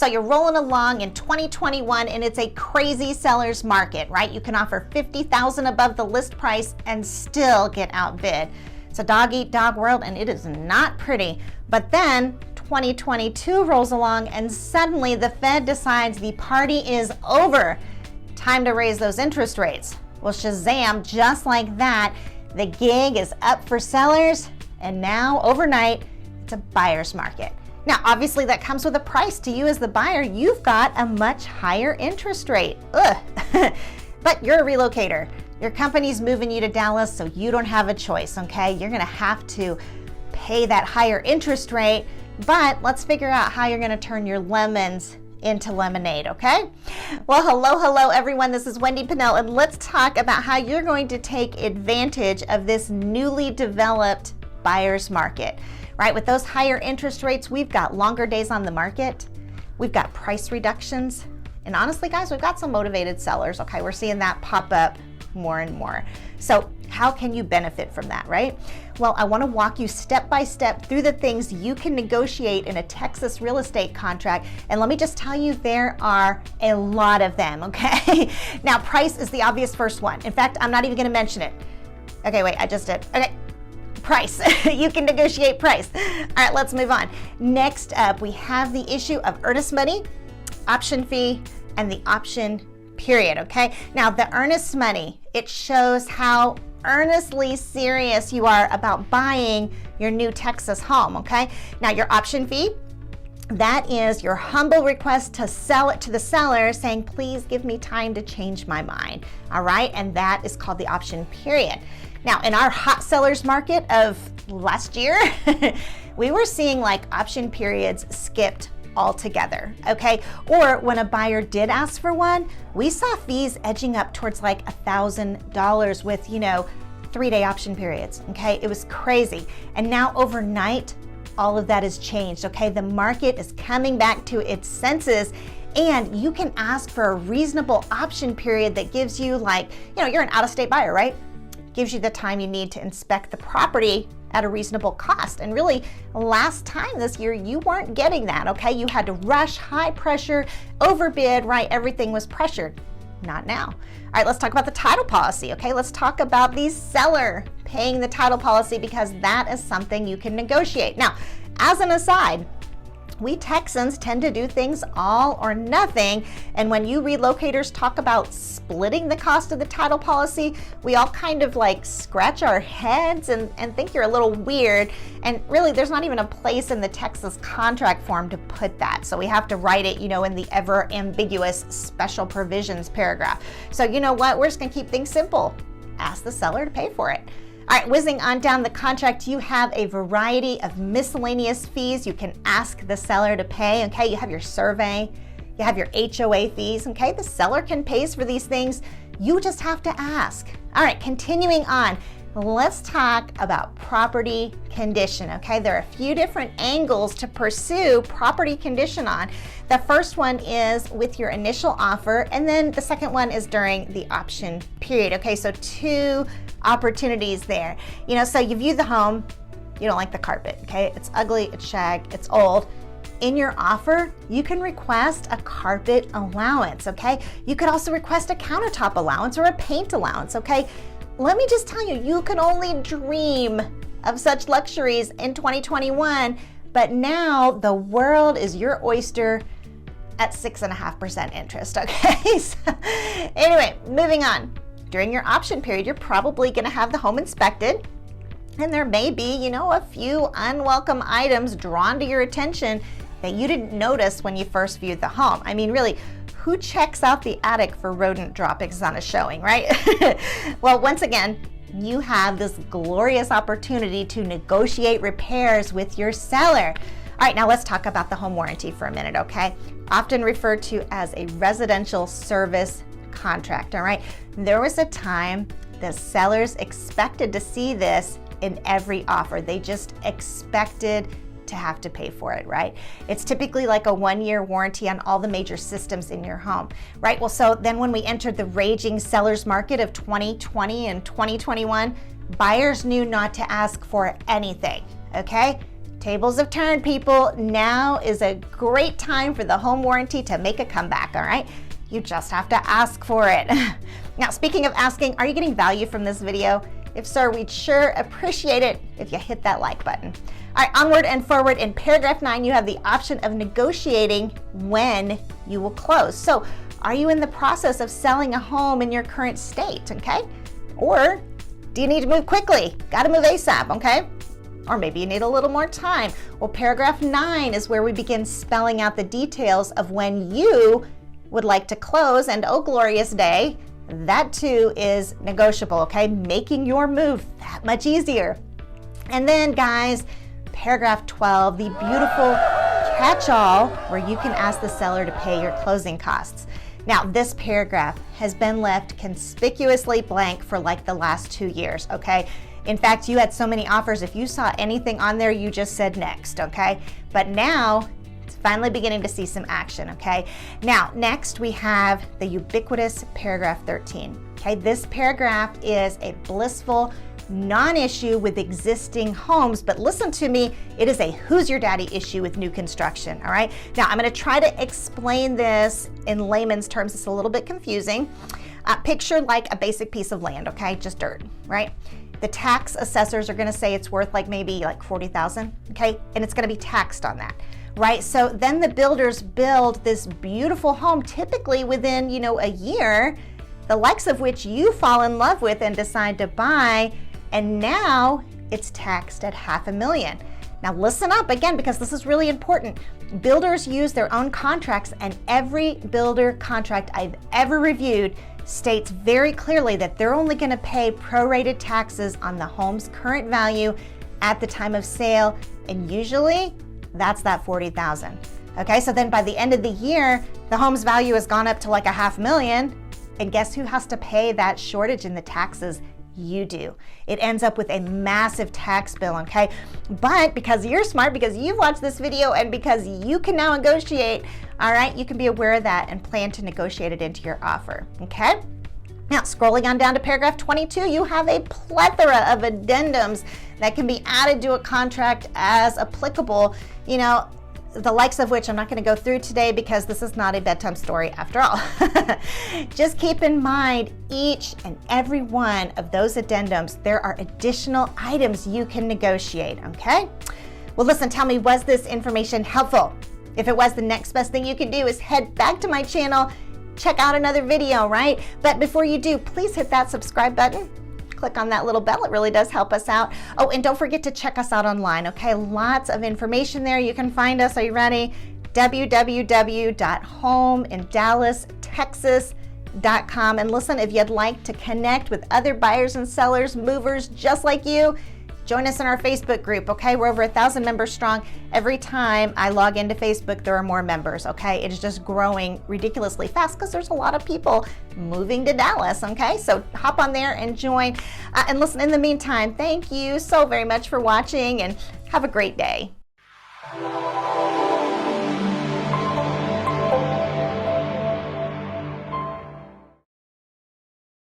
So you're rolling along in 2021 and it's a crazy seller's market, right? You can offer $50,000 above the list price and still get outbid. It's a dog eat dog world and it is not pretty. But then 2022 rolls along and suddenly the Fed decides the party is over. Time to raise those interest rates. Well, shazam, just like that, the gig is up for sellers and now overnight, it's a buyer's market. Now, obviously that comes with a price. To you as the buyer, you've got a much higher interest rate. But you're a relocator. Your company's moving you to Dallas, so you don't have a choice, okay? You're gonna have to pay that higher interest rate, but let's figure out how you're gonna turn your lemons into lemonade, okay? Well, hello everyone. This is Wendy Pinnell, and let's talk about how you're going to take advantage of this newly developed buyer's market, right? With those higher interest rates, we've got longer days on the market, we've got price reductions, and honestly, guys, we've got some motivated sellers, okay? We're seeing that pop up more and more. So how can you benefit from that, right? Well, I want to walk you step by step through the things you can negotiate in a Texas real estate contract. And let me just tell you, there are a lot of them, okay? Now, price is the obvious first one. In fact, I'm not even going to mention it. Okay, wait, I just did. Okay. Price. You can negotiate price. All right, let's move on. Next up, we have the issue of earnest money, option fee, and the option period, okay? Now, the earnest money, it shows how earnestly serious you are about buying your new Texas home, okay? Now, your option fee, that is your humble request to sell it to the seller saying, please give me time to change my mind, all right? And that is called the option period. Now, in our hot sellers market of last year, we were seeing like option periods skipped altogether, okay? Or when a buyer did ask for one, we saw fees edging up towards like $1,000 with, 3-day option periods, okay? It was crazy. And now overnight, all of that has changed, okay? The market is coming back to its senses, and you can ask for a reasonable option period that gives you you're an out-of-state buyer, right? Gives you the time you need to inspect the property at a reasonable cost. And really, last time this year, you weren't getting that, okay? You had to rush, high pressure, overbid, right? Everything was pressured. Not now. All right, let's talk about the title policy, okay? Let's talk about the seller paying the title policy because that is something you can negotiate. Now, as an aside, we Texans tend to do things all or nothing. And when you relocators talk about splitting the cost of the title policy, we all kind of scratch our heads and think you're a little weird. And really, there's not even a place in the Texas contract form to put that. So we have to write it, in the ever ambiguous special provisions paragraph. So you know what? We're just gonna keep things simple. Ask the seller to pay for it. All right, whizzing on down the contract, you have a variety of miscellaneous fees you can ask the seller to pay, okay? You have your survey, you have your HOA fees, okay? The seller can pay for these things. You just have to ask. All right, continuing on, let's talk about property condition, okay? There are a few different angles to pursue property condition on. The first one is with your initial offer, and then the second one is during the option period, okay? So two opportunities there. So you view the home, you don't like the carpet, okay? It's ugly, it's shag, it's old. In your offer, you can request a carpet allowance, okay? You could also request a countertop allowance or a paint allowance, okay? Let me just tell you, you can only dream of such luxuries in 2021, but now the world is your oyster at 6.5% interest, okay? So, anyway, moving on. During your option period, you're probably gonna have the home inspected, and there may be, a few unwelcome items drawn to your attention that you didn't notice when you first viewed the home. I mean, really, who checks out the attic for rodent droppings on a showing, right? Well, once again, you have this glorious opportunity to negotiate repairs with your seller. All right, now let's talk about the home warranty for a minute, okay? Often referred to as a residential service contract, all right? There was a time the sellers expected to see this in every offer. They just expected to have to pay for it, right? It's typically like a 1-year warranty on all the major systems in your home, right? Well, so then when we entered the raging seller's market of 2020 and 2021, buyers knew not to ask for anything, okay? Tables have turned, people. Now is a great time for the home warranty to make a comeback, all right? You just have to ask for it. Now, speaking of asking, are you getting value from this video? If so, we'd sure appreciate it if you hit that like button. All right, onward and forward. In paragraph 9, you have the option of negotiating when you will close. So, are you in the process of selling a home in your current state, okay? Or do you need to move quickly? Got to move ASAP, okay? Or maybe you need a little more time. Well, paragraph 9 is where we begin spelling out the details of when you would like to close, and oh glorious day, that too is negotiable, okay? Making your move that much easier. And then guys, paragraph 12, the beautiful catch-all where you can ask the seller to pay your closing costs. Now, this paragraph has been left conspicuously blank for like the last 2 years, okay? In fact, you had so many offers, if you saw anything on there, you just said next, okay? But now, it's finally beginning to see some action, okay? Now, next we have the ubiquitous paragraph 13, okay? This paragraph is a blissful non-issue with existing homes, but listen to me, it is a who's your daddy issue with new construction, all right? Now, I'm gonna try to explain this in layman's terms. It's a little bit confusing. Picture like a basic piece of land, okay? Just dirt, right? The tax assessors are gonna say it's worth like maybe like 40,000, okay? And it's gonna be taxed on that, right? So then the builders build this beautiful home, typically within, a year, the likes of which you fall in love with and decide to buy, and now it's taxed at $500,000. Now listen up again, because this is really important. Builders use their own contracts, and every builder contract I've ever reviewed states very clearly that they're only going to pay prorated taxes on the home's current value at the time of sale, and usually that's that $40,000. Okay, so then by the end of the year, the home's value has gone up to like $500,000, and guess who has to pay that shortage in the taxes? You do. It ends up with a massive tax bill, okay? But because you're smart, because you've watched this video, and because you can now negotiate, all right, you can be aware of that and plan to negotiate it into your offer, okay? Now, scrolling on down to paragraph 22, you have a plethora of addendums that can be added to a contract as applicable, the likes of which I'm not going to go through today because this is not a bedtime story after all. Just keep in mind each and every one of those addendums, there are additional items you can negotiate, okay? Well, listen, tell me, was this information helpful? If it was, the next best thing you can do is head back to my channel, check out another video, right? But before you do, please hit that subscribe button. Click on that little bell. It really does help us out. Oh, and don't forget to check us out online, okay? Lots of information there. You can find us. Are you ready? www.homeindallastexas.com. And listen, if you'd like to connect with other buyers and sellers, movers just like you, join us in our Facebook group, okay? We're over 1,000 members strong. Every time I log into Facebook, there are more members, okay? It is just growing ridiculously fast because there's a lot of people moving to Dallas, okay? So hop on there and join. And listen, in the meantime, thank you so very much for watching, and have a great day.